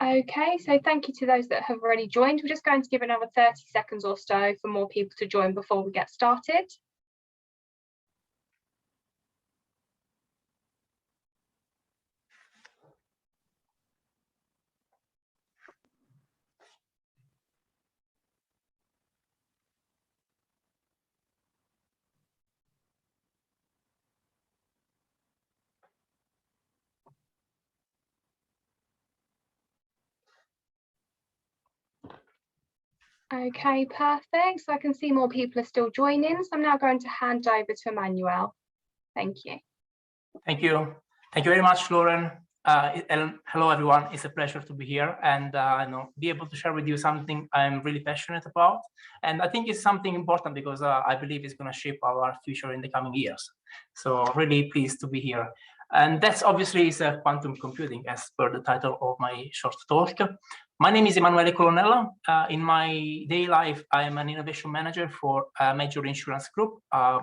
Okay, so thank you to those that have already joined. We're just going to give another 30 seconds or so for more people to join before we get started. Okay, perfect. So I can see more people are still joining. So I'm now going to hand over to Emanuelle. Thank you. Thank you. Thank you very much, Lauren. And hello, everyone. It's a pleasure to be here and be able to share with you something I'm really passionate about. And I think it's something important because I believe it's going to shape our future in the coming years. So really pleased to be here. And that's obviously is quantum computing, as per the title of my short talk. My name is Emanuelle Colonnella. In my daily life, I am an innovation manager for a major insurance group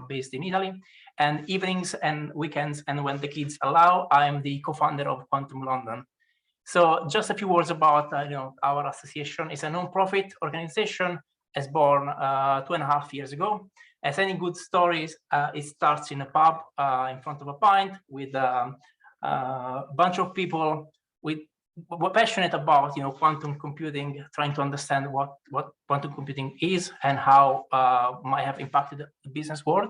based in Italy. And evenings and weekends, and when the kids allow, I am the co-founder of Quantum London. So just a few words about our association. It's a non-profit organization. It's born 2.5 years ago. As any good stories, it starts in a pub in front of a pint with a bunch of people were passionate about quantum computing, trying to understand what quantum computing is and how might have impacted the business world.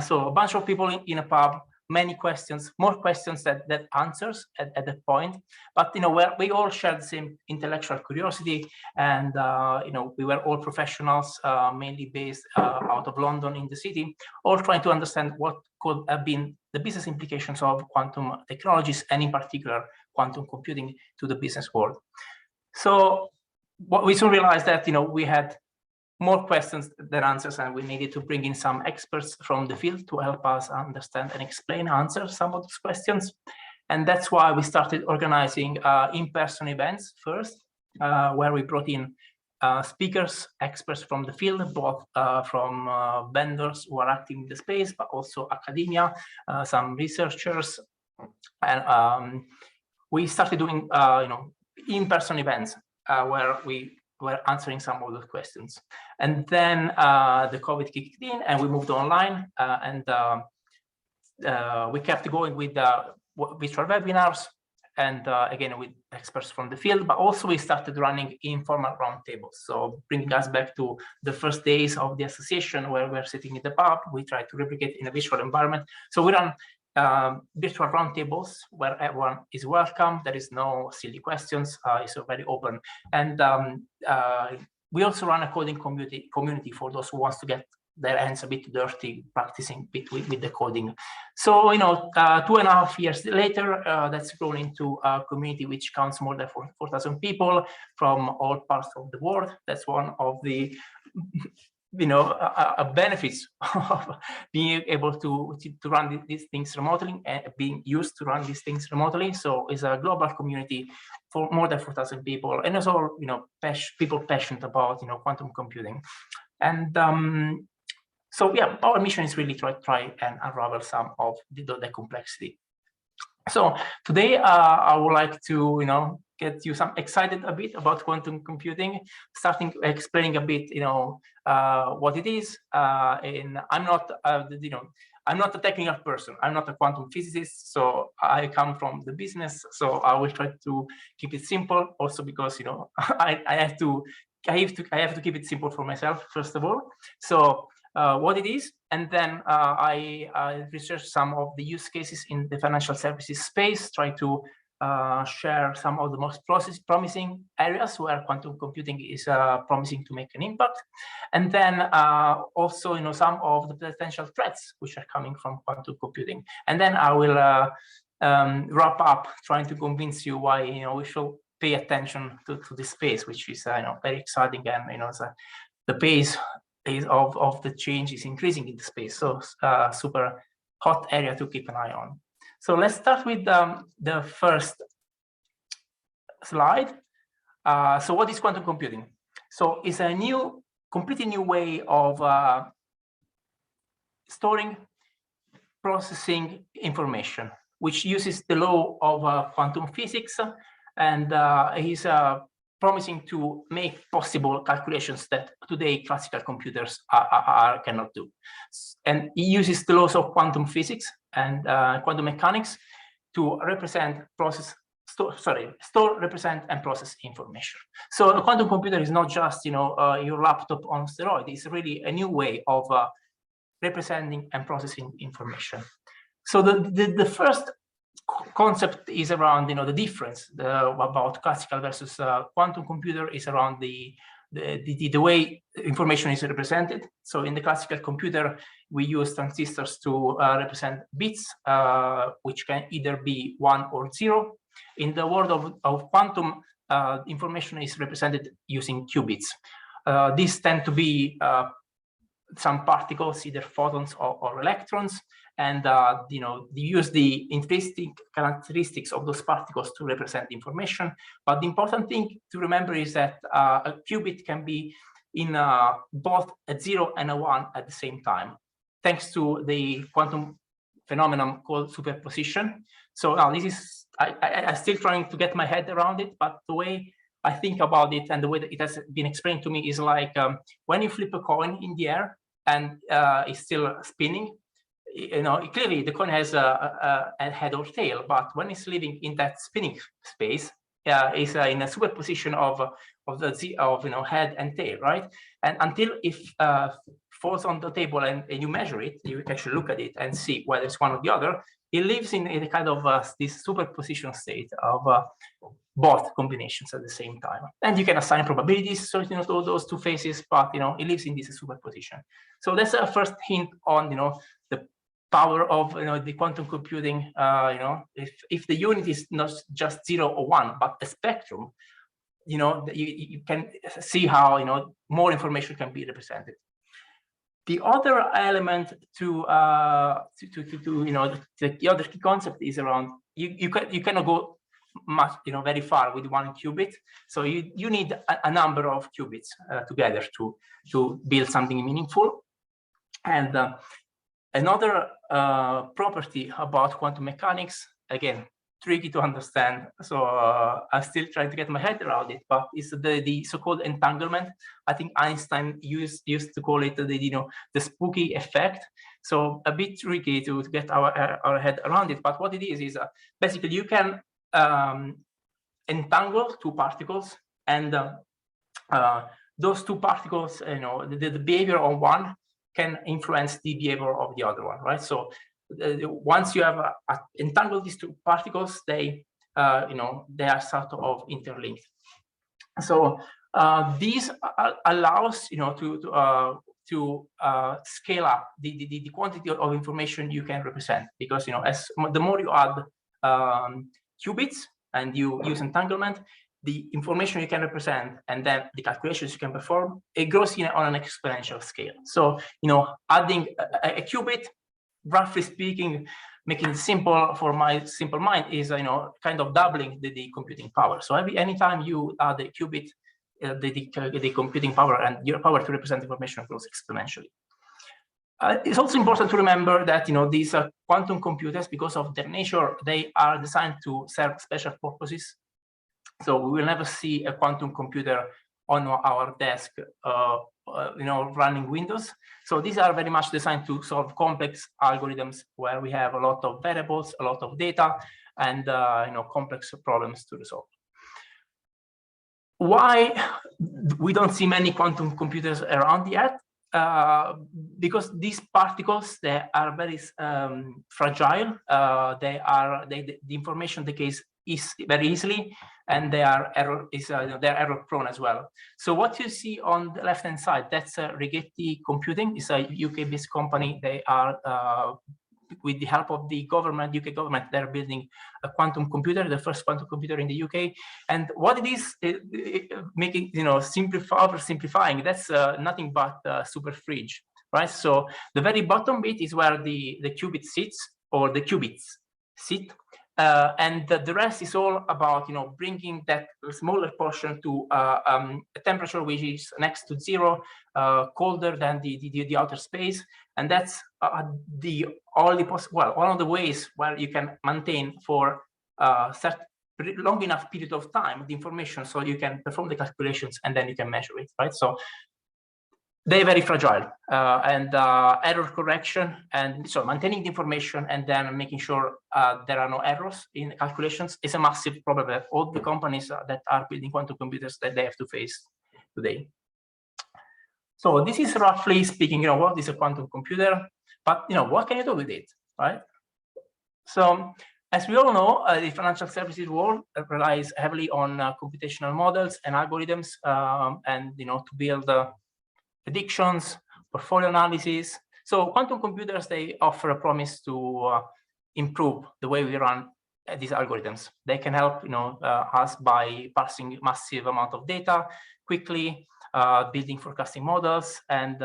So a bunch of people in a pub, many questions, more questions that answers at that point. But we all shared the same intellectual curiosity, and we were all professionals, mainly based out of London in the city, all trying to understand what could have been the business implications of quantum technologies, and in particular quantum computing to the business world. So what we soon realized that we had more questions than answers, and we needed to bring in some experts from the field to help us understand and explain, answer some of those questions. And that's why we started organizing in-person events first, where we brought in speakers, experts from the field, both from vendors who are active in the space, but also academia, some researchers. And we started doing in-person events where we were answering some of those questions. And then the COVID kicked in and we moved online, and we kept going with virtual webinars, and again with experts from the field, but also we started running informal roundtables. So bringing us back to the first days of the association, where we're sitting in the pub, we try to replicate in a visual environment. So we run virtual roundtables where everyone is welcome. There is no silly questions. It's very open. And we also run a coding community for those who wants to get their hands a bit dirty, practicing bit with the coding. So 2.5 years later, that's grown into a community which counts more than 4,000 people from all parts of the world. That's one of the benefits of being able to run these things remotely and being used to run these things remotely. So it's a global community for more than 4,000 people, and also people passionate about quantum computing. And so yeah, our mission is really to try and unravel some of the complexity. So today I would like to get you excited a bit about quantum computing, starting explaining a bit what it is. And I'm not I'm not a technical person. I'm not a quantum physicist, so I come from the business. So I will try to keep it simple, also because I have to keep it simple for myself first of all. So what it is, and then I researched some of the use cases in the financial services space, try to share some of the most promising areas where quantum computing is promising to make an impact, and then also some of the potential threats which are coming from quantum computing. And then I will wrap up trying to convince you why we should pay attention to this space, which is very exciting, and the pace of the change is increasing in the space. So super hot area to keep an eye on. So let's start with the first slide. So what is quantum computing? So it's a completely new way of storing, processing information, which uses the law of quantum physics and he's promising to make possible calculations that today classical computers cannot do. And he uses the laws of quantum physics and quantum mechanics to represent store, represent, and process information. So a quantum computer is not just your laptop on steroids. It's really a new way of representing and processing information. So the first concept is around the difference about classical versus quantum computer is around the way information is represented. So in the classical computer, we use transistors to represent bits, which can either be 1 or 0. In the world of quantum, information is represented using qubits. These tend to be some particles, either photons or electrons, and they use the intrinsic characteristics of those particles to represent information. But the important thing to remember is that a qubit can be in both a 0 and a 1 at the same time, thanks to the quantum phenomenon called superposition. So now this is, I'm still trying to get my head around it, but the way I think about it and the way that it has been explained to me is like when you flip a coin in the air and it's still spinning, clearly the coin has a head or tail, but when it's living in that spinning space, it's in a superposition of head and tail, right? And until it falls on the table and you measure it, you can actually look at it and see whether it's one or the other. It lives in a kind of this superposition state of both combinations at the same time. And you can assign probabilities to those two phases, but it lives in this superposition. So that's a first hint on the power of the quantum computing. If the unit is not just 0 or 1, but a spectrum, you can see how more information can be represented. The other element the other key concept is around you cannot go much very far with one qubit, so you need a number of qubits together to build something meaningful. And another property about quantum mechanics, again, tricky to understand, so I'm still trying to get my head around it, but it's the so-called entanglement. I think Einstein used to call it the spooky effect. So a bit tricky to get our head around it, but what it is basically you can entangle two particles, and those two particles, the behavior of one can influence the behavior of the other one, right? So once you have entangled these two particles, they are sort of interlinked. So this allows to scale up the quantity of information you can represent, because the more you add qubits and you use entanglement, the information you can represent and then the calculations you can perform, it grows on an exponential scale. So adding a qubit, roughly speaking, making it simple for my simple mind, is kind of doubling the computing power. So anytime you add a qubit, the computing power and your power to represent information grows exponentially. It's also important to remember that these quantum computers, because of their nature, they are designed to serve special purposes. So we will never see a quantum computer on our desk running Windows. So these are very much designed to solve complex algorithms where we have a lot of variables, a lot of data, and complex problems to resolve. Why we don't see many quantum computers around yet? Because these particles, they are very fragile. The information decays very easily, and they are error prone as well. So what you see on the left hand side, that's Rigetti Computing. It's a UK-based company. They are with the help of the government, UK government, they're building a quantum computer, the first quantum computer in the UK. And what it is, making simplifying, that's nothing but super fridge, right? So the very bottom bit is where the qubit sits, or the qubits sit. And the rest is all about bringing that smaller portion to a temperature which is next to 0, colder than the outer space, and that's the only one of the ways where you can maintain for long enough period of time the information so you can perform the calculations and then you can measure it, right? So they're very fragile, and error correction, and so maintaining the information and then making sure there are no errors in the calculations is a massive problem that all the companies that are building quantum computers that they have to face today. So this is roughly speaking, what is a quantum computer, but what can you do with it, right? So as we all know, the financial services world relies heavily on computational models and algorithms, and to build predictions, portfolio analysis. So quantum computers, they offer a promise to improve the way we run these algorithms. They can help us by parsing massive amount of data quickly, building forecasting models, and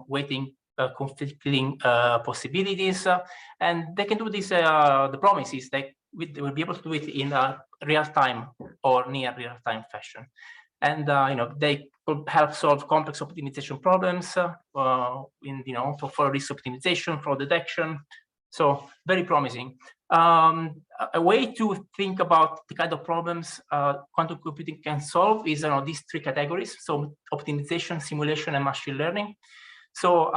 weighting conflicting possibilities, and they can do this. The promise is they will be able to do it in a real time or near real time fashion, and they could help solve complex optimization problems in for risk optimization, fraud detection. So very promising. A way to think about the kind of problems quantum computing can solve is these three categories: so optimization, simulation, and machine learning. So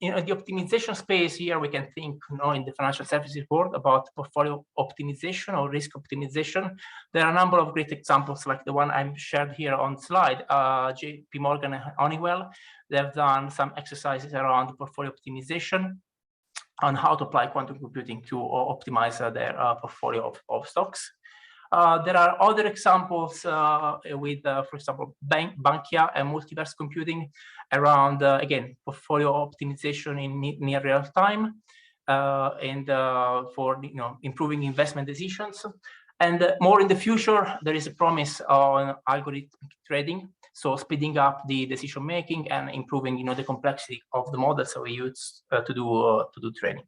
in the optimization space here, we can think in the financial services world about portfolio optimization or risk optimization. There are a number of great examples like the one I'm shared here on the slide. JP Morgan and Honeywell, they've done some exercises around portfolio optimization on how to apply quantum computing to optimize their portfolio of stocks. There are other examples with, for example, Bankia and multiverse computing around, again, portfolio optimization in near real time, and for improving investment decisions. And more in the future, there is a promise on algorithmic trading, so speeding up the decision making and improving the complexity of the models that we use to do trading.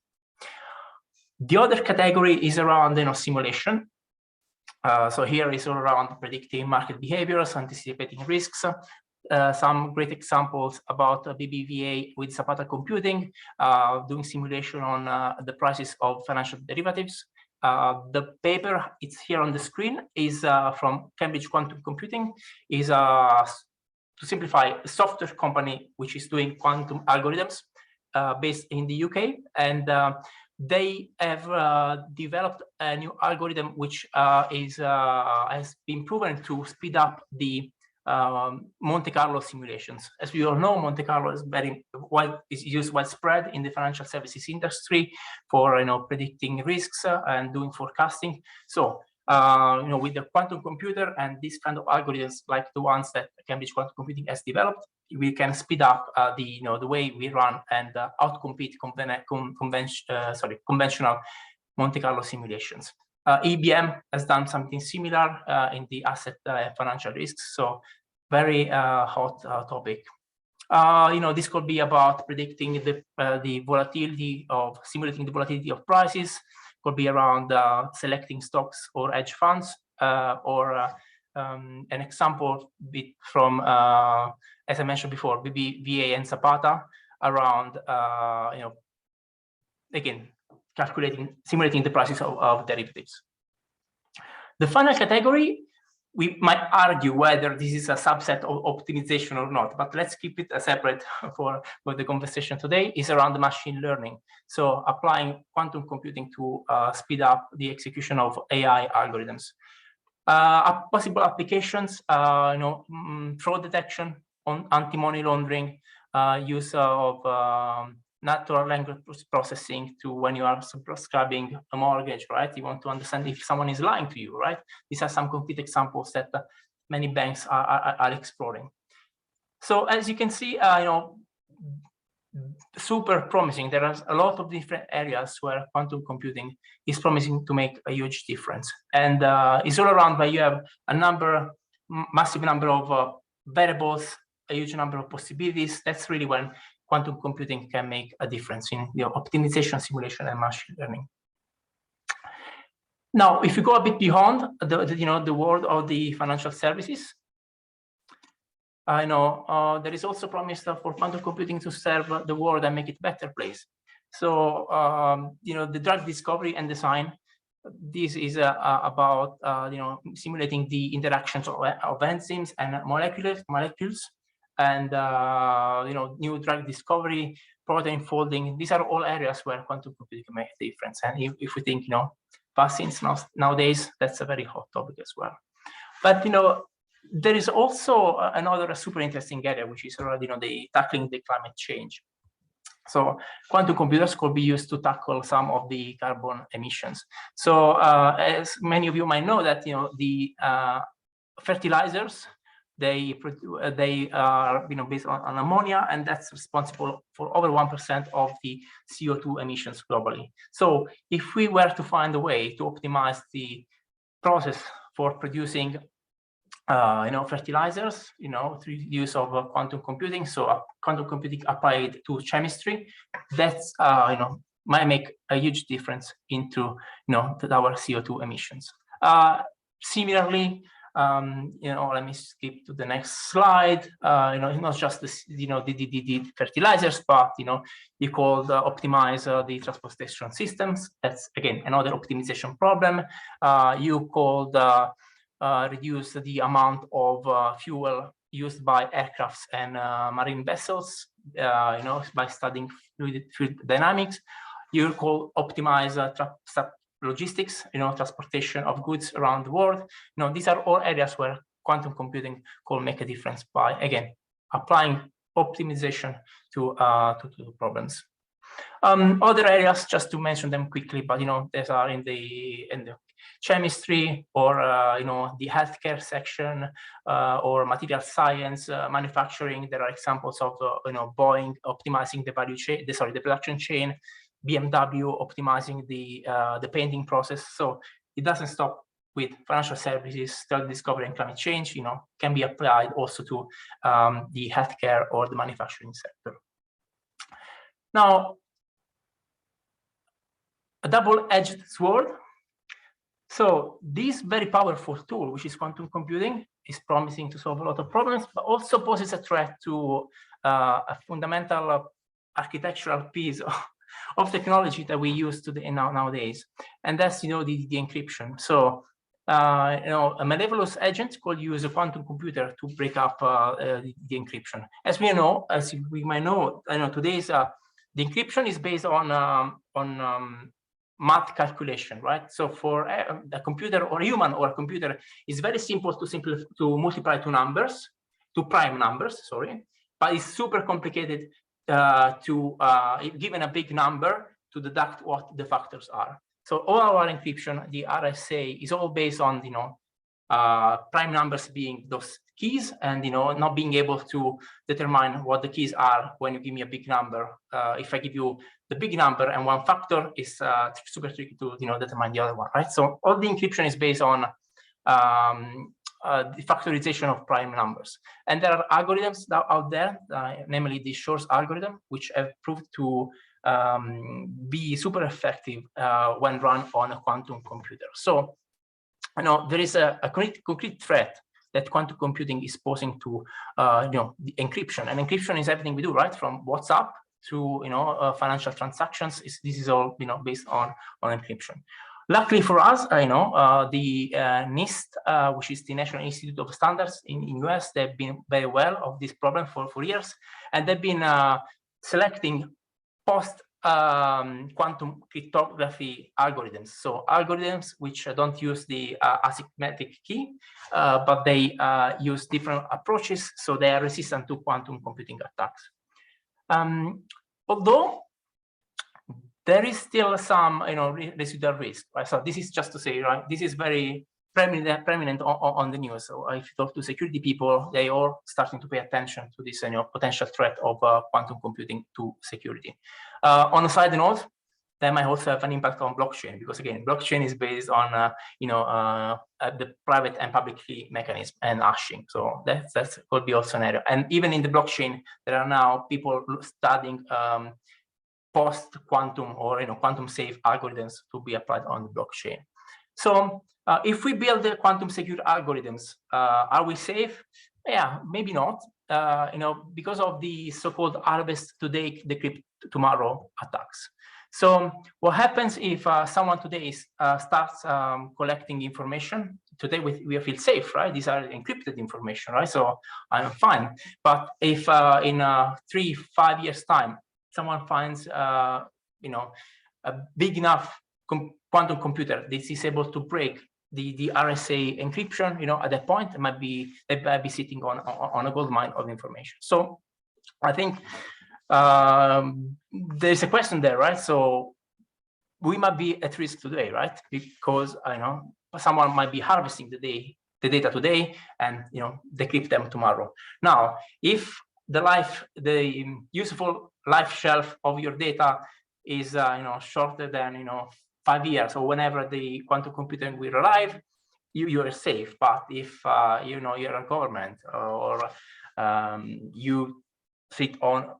The other category is around simulation. So here is all around predicting market behaviors, anticipating risks. Some great examples about BBVA with Zapata Computing, doing simulation on the prices of financial derivatives. The paper, it's here on the screen, is from Cambridge Quantum Computing, is to simplify a software company which is doing quantum algorithms based in the UK, and they have developed a new algorithm which has been proven to speed up the Monte Carlo simulations. As we all know, Monte Carlo is used widespread in the financial services industry for predicting risks and doing forecasting. So with the quantum computer and these kind of algorithms like the ones that Cambridge Quantum Computing has developed, we can speed up the way we run and outcompete conventional Monte Carlo simulations. EBM has done something similar in the asset financial risks. So very hot topic. This could be about predicting the volatility of simulating the volatility of prices. Could be around selecting stocks or hedge funds, or an example from, as I mentioned before, BBVA and Zapata around, again, simulating the prices of derivatives. The final category, we might argue whether this is a subset of optimization or not, but let's keep it separate for the conversation today, is around the machine learning. So applying quantum computing to speed up the execution of AI algorithms. Possible applications, fraud detection, on anti-money laundering, use of natural language processing to when you are subscribing a mortgage, right? You want to understand if someone is lying to you, right? These are some concrete examples that many banks are exploring. So as you can see, super promising. There are a lot of different areas where quantum computing is promising to make a huge difference. And it's all around where you have a massive number of variables, a huge number of possibilities. That's really when quantum computing can make a difference in optimization, simulation, and machine learning. Now, if you go a bit beyond the world of the financial services, I know there is also promise for quantum computing to serve the world and make it a better place. So, the drug discovery and design This is about simulating the interactions of enzymes and molecules, and new drug discovery, protein folding. These are all areas where quantum computing can make a difference. And if we think vaccines nowadays, that's a very hot topic as well. But there is also another super interesting area, which is already the tackling the climate change. So quantum computers could be used to tackle some of the carbon emissions. So as many of you might know that the fertilizers, they are based on ammonia, and that's responsible for over 1% of the CO2 emissions globally. So if we were to find a way to optimize the process for producing fertilizers, through use of quantum computing, so quantum computing applied to chemistry, that's might make a huge difference into our CO2 emissions. Similarly, let me skip to the next slide. Not just the fertilizers, but you could optimize the transportation systems. That's again another optimization problem. You could reduce the amount of fuel used by aircrafts and marine vessels, by studying fluid dynamics. You could optimize logistics, transportation of goods around the world. These are all areas where quantum computing could make a difference by, again, applying optimization to problems. Other areas, just to mention them quickly, but these are in the chemistry, or the healthcare section, or material science, manufacturing. There are examples of Boeing optimizing the value chain, the production chain, BMW optimizing the painting process. So it doesn't stop with financial services, drug discovery, and climate change. Can be applied also to the healthcare or the manufacturing sector. Now, a double-edged sword. So this very powerful tool, which is quantum computing, is promising to solve a lot of problems, but also poses a threat to a fundamental architectural piece of technology that we use today nowadays, and that's the encryption. So a malicious agent could use a quantum computer to break up the encryption. As we might know, today's the encryption is based on math calculation, right? So for a computer or a human or a computer, it's very simple to multiply two prime numbers, sorry, but it's super complicated to given a big number to deduct what the factors are. So all our encryption, the RSA, is all based on prime numbers being those keys, and not being able to determine what the keys are when you give me a big number. If I give you the big number and one factor, is super tricky to determine the other one, right? So all the encryption is based on the factorization of prime numbers, and there are algorithms out there, namely the Shor's algorithm, which have proved to be super effective when run on a quantum computer. So there is a concrete threat that quantum computing is posing to the encryption, and encryption is everything we do, right? From WhatsApp to financial transactions. This is all based on encryption. Luckily for us, the NIST, which is the National Institute of Standards in US, they've been very well of this problem for years, and they've been selecting post quantum cryptography algorithms. So algorithms which don't use the asymmetric key, but they use different approaches, so they are resistant to quantum computing attacks. Although there is still some residual risk, right? So this is just to say, right, this is very prominent on the news. So if you talk to security people, they are starting to pay attention to this potential threat of quantum computing to security. On a side note, that might also have an impact on blockchain, because again, blockchain is based on the private and public key mechanism and hashing. So that could be also an area. And even in the blockchain, there are now people studying post-quantum or quantum-safe algorithms to be applied on the blockchain. So if we build the quantum-secure algorithms, are we safe? Yeah, maybe not. Because of the so-called harvest today, decrypt tomorrow attacks. So what happens if someone today starts collecting information? Today we feel safe, right? These are encrypted information, right? So I'm fine. But if in 3-5 years time, someone finds, you know, a big enough quantum computer, this is able to break the RSA encryption, you know, at that point, they might be sitting on a gold mine of information. So I think there's a question there, right? So we might be at risk today, right? Because I know someone might be harvesting the data today and, you know, decrypt them tomorrow. Now, if the useful life shelf of your data is, you know, shorter than, you know, 5 years or whenever the quantum computing will arrive, you are safe. But if you know, you're a government or you sit on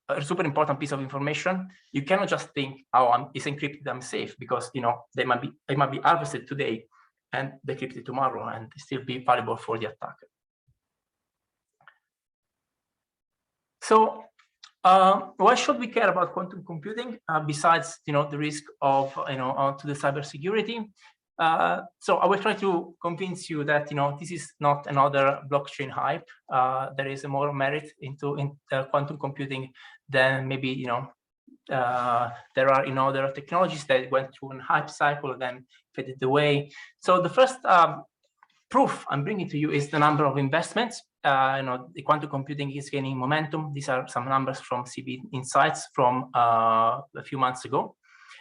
a super important piece of information, you cannot just think, oh, it's encrypted, I'm safe, because, you know, it might be harvested today and decrypted tomorrow and still be valuable for the attacker. So why should we care about quantum computing besides, you know, the risk of, you know, to the cybersecurity? So I will try to convince you that, you know, this is not another blockchain hype. There is more merit in quantum computing than maybe, you know, there are, you know, other technologies that went through a hype cycle and then faded away. So the first proof I'm bringing to you is the number of investments. You know, the quantum computing is gaining momentum. These are some numbers from CB Insights from a few months ago.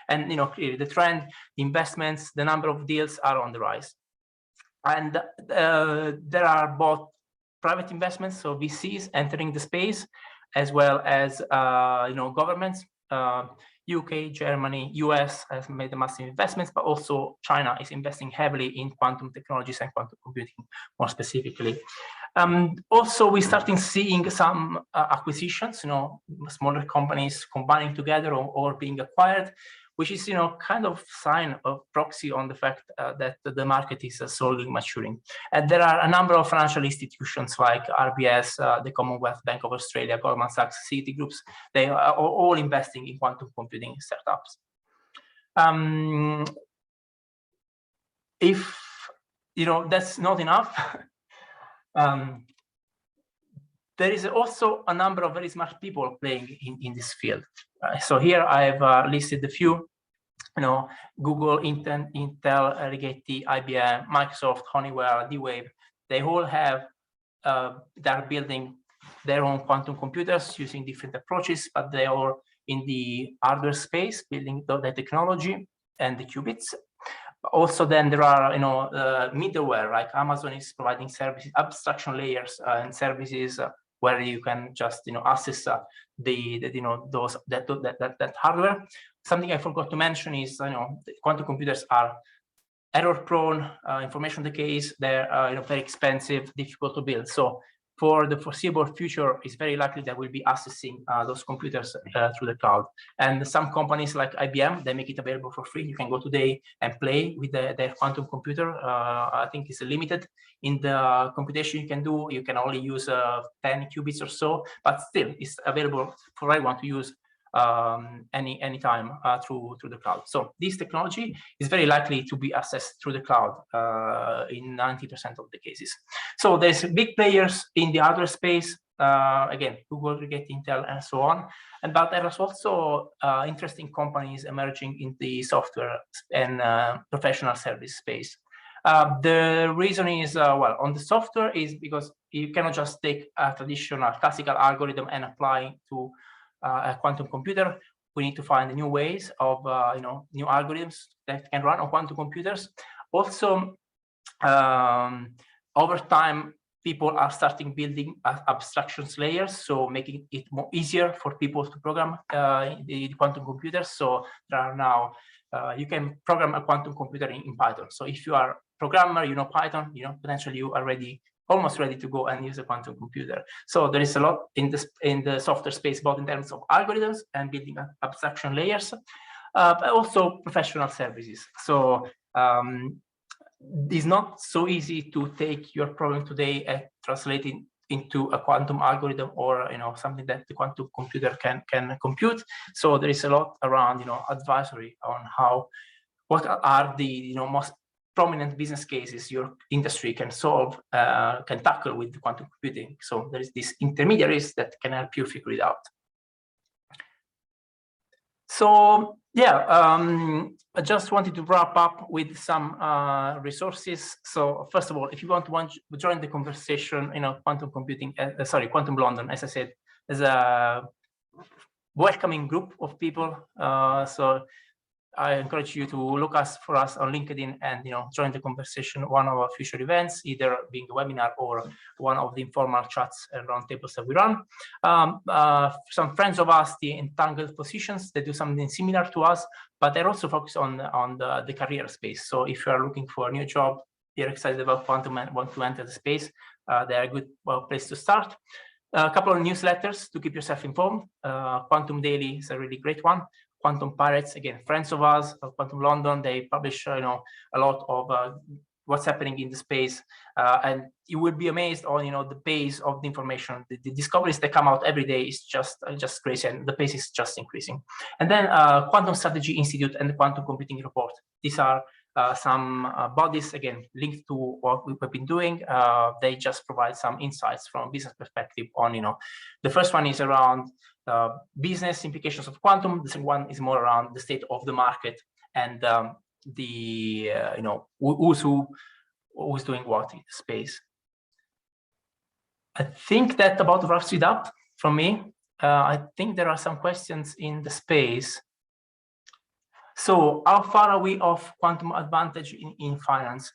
And, you know, clearly the trend, the investments, the number of deals are on the rise. And there are both private investments, so VCs entering the space, as well as, you know, governments. UK, Germany, US has made massive investments, but also China is investing heavily in quantum technologies and quantum computing more specifically. Also, we're starting seeing some acquisitions, you know, smaller companies combining together or being acquired, which is, you know, kind of sign of proxy on the fact that the market is slowly maturing. And there are a number of financial institutions like RBS, the Commonwealth Bank of Australia, Goldman Sachs, Citigroup. They are all investing in quantum computing startups. If, you know, that's not enough, there is also a number of very smart people playing in this field. So here I've listed a few. You know, Google, Intel, Rigetti, IBM, Microsoft, Honeywell, D-Wave. They all have, they're building their own quantum computers using different approaches, but they are in the hardware space, building the technology and the qubits. Also, then there are, you know, middleware, like Amazon is providing services, abstraction layers and services where you can just, you know, access you know, that hardware. Something I forgot to mention is, you know, quantum computers are error-prone, information decays. They're, you know, very expensive, difficult to build. So for the foreseeable future, it's very likely that we'll be accessing those computers through the cloud. And some companies like IBM, they make it available for free. You can go today and play with their quantum computer. I think it's limited in the computation you can do. You can only use 10 qubits or so, but still it's available for everyone to use anytime through the cloud. So this technology is very likely to be accessed through the cloud in 90% of the cases. So there's big players in the hardware space, again, Google, Rigetti, Intel, and so on. But there is also interesting companies emerging in the software and professional service space. The reason is, well, on the software is because you cannot just take a traditional classical algorithm and apply to a quantum computer. We need to find new ways of, you know, new algorithms that can run on quantum computers. Also, over time, people are starting building abstractions layers, so making it more easier for people to program the quantum computers. So there are now, you can program a quantum computer in Python. So if you are a programmer, you know Python, you know, potentially you are almost ready to go and use a quantum computer. So there is a lot in the software space, both in terms of algorithms and building abstraction layers, but also professional services. So it's not so easy to take your problem today and translate it into a quantum algorithm or something that the quantum computer can compute. So there is a lot around advisory on what are the most prominent business cases your industry can solve, can tackle with quantum computing. So there is these intermediaries that can help you figure it out. So yeah, I just wanted to wrap up with some resources. So first of all, if you want to join the conversation, quantum computing, Quantum London, as I said, is a welcoming group of people. So I encourage you to look for us on LinkedIn and join the conversation. One of our future events, either being a webinar or one of the informal chats and roundtables that we run. Some friends of us, the Entangled Positions, they do something similar to us, but they're also focused on the career space. So if you are looking for a new job, you're excited about quantum and want to enter the space, they're a good place to start. A couple of newsletters to keep yourself informed. Quantum Daily is a really great one. Quantum Pirates, again, friends of us, Quantum London, they publish a lot of what's happening in the space, and you will be amazed on the pace of the information. The discoveries that come out every day is just crazy, and the pace is just increasing. And then Quantum Strategy Institute and the Quantum Computing Report. These are some bodies, again, linked to what we've been doing. They just provide some insights from a business perspective on, the first one is around business implications of quantum. The second one is more around the state of the market and who's doing what in the space. I think that about wraps it up from me. I think there are some questions in the space. So how far are we off quantum advantage in finance?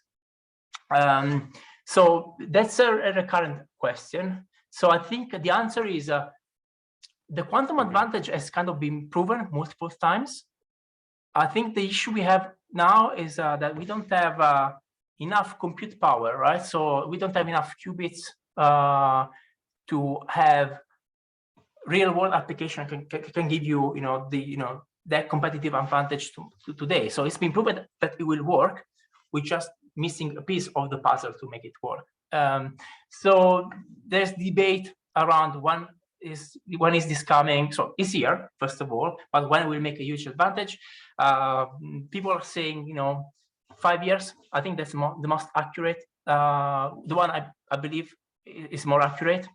So that's a recurrent question. So I think the answer is the quantum advantage has kind of been proven multiple times. I think the issue we have now is that we don't have enough compute power, right? So we don't have enough qubits to have real-world application can give you, that competitive advantage to today. So it's been proven that it will work. We're just missing a piece of the puzzle to make it work. So there's debate around when is this coming? So it's here, first of all, but when will make a huge advantage? People are saying, 5 years. I think that's the most accurate. The one I believe is more accurate.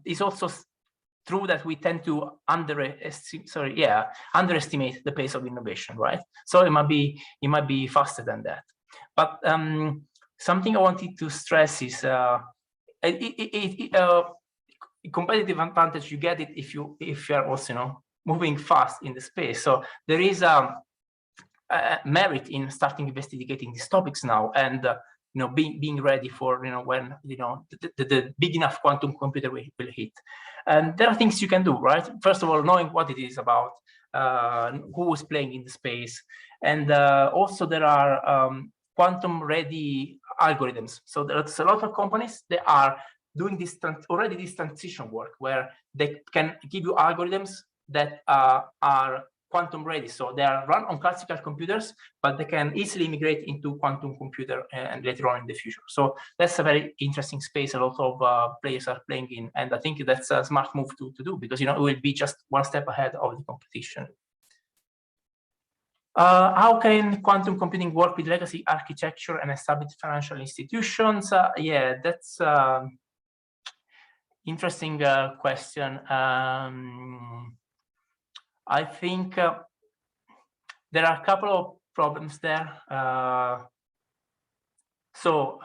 It's also true that we tend to underestimate the pace of innovation, right? So it might be faster than that. But something I wanted to stress is competitive advantage. You get it if you are also moving fast in the space. So there is a merit in starting investigating these topics now, and being ready for when the big enough quantum computer will hit. And there are things you can do, right? First of all, knowing what it is about, who is playing in the space, and also there are quantum ready algorithms. So there's a lot of companies that are doing this transition work where they can give you algorithms that are quantum ready. So they are run on classical computers, but they can easily migrate into quantum computer and later on in the future. So that's a very interesting space. A lot of players are playing in, and I think that's a smart move to do, because it will be just one step ahead of the competition. How can quantum computing work with legacy architecture and established financial institutions? Yeah, that's interesting question. I think there are a couple of problems there. So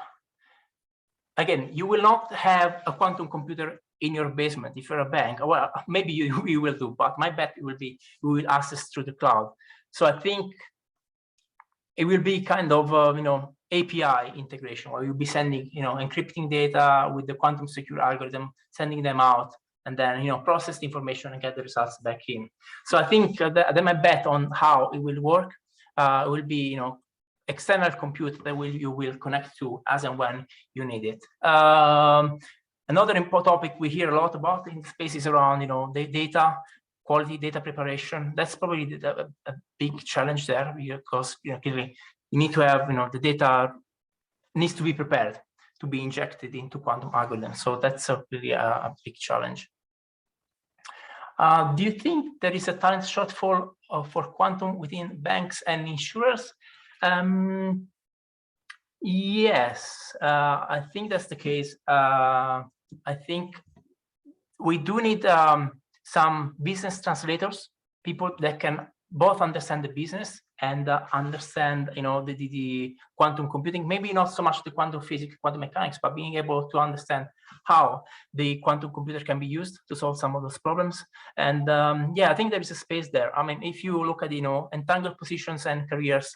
again, you will not have a quantum computer in your basement if you're a bank. Well, maybe you will do, but my bet will be we will access through the cloud. So I think it will be kind of API integration, where you'll be sending encrypting data with the quantum secure algorithm, sending them out, and then process the information and get the results back in. So I think that my bet on how it will work will be external compute that you will connect to as and when you need it. Another important topic we hear a lot about in space is around the data quality, data preparation. That's probably a big challenge there, because clearly you need to have the data needs to be prepared. to be injected into quantum algorithms. So that's really a big challenge. Do you think there is a talent shortfall for quantum within banks and insurers? Yes, I think that's the case. I think we do need some business translators, people that can both understand the business and understand, the quantum computing. Maybe not so much the quantum physics, quantum mechanics, but being able to understand how the quantum computer can be used to solve some of those problems. And yeah, I think there is a space there. I mean, if you look at entangled positions and careers,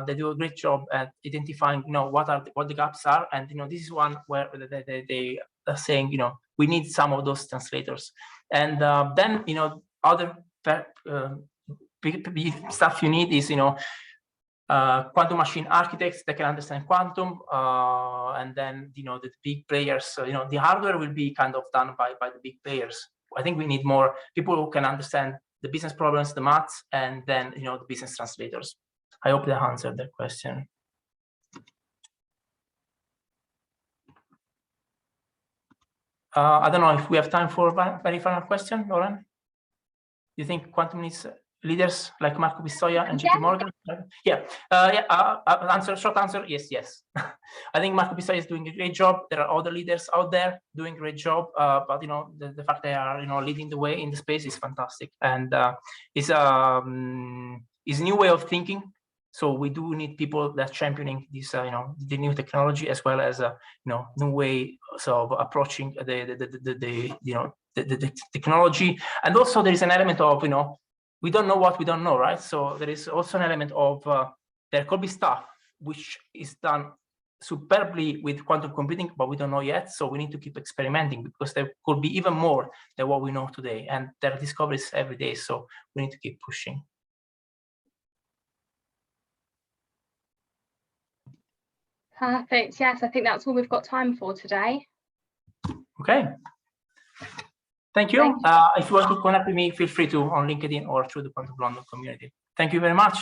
they do a great job at identifying what the gaps are, and this is one where they are saying we need some of those translators. And then other big stuff you need is quantum machine architects that can understand quantum, and then the big players. The hardware will be kind of done by the big players. I think we need more people who can understand the business problems, the maths, and then the business translators. I hope that answered that question. I don't know if we have time for a very final question, Lauren. Do you think quantum needs leaders like Marco Pistoia and JP Morgan? Yeah. Short answer, yes. I think Marco Pistoia is doing a great job. There are other leaders out there doing a great job, but the fact they are leading the way in the space is fantastic, and it's a new way of thinking. So we do need people that championing this, the new technology, as well as new way of approaching the technology. And also there is an element of we don't know what we don't know, right? So there is also an element of there could be stuff which is done superbly with quantum computing, but we don't know yet. So we need to keep experimenting, because there could be even more than what we know today, and there are discoveries every day. So we need to keep pushing. Perfect. Yes, I think that's all we've got time for today. Okay. Thank you. If you want to connect with me, feel free to on LinkedIn or through the Quantum London community. Thank you very much.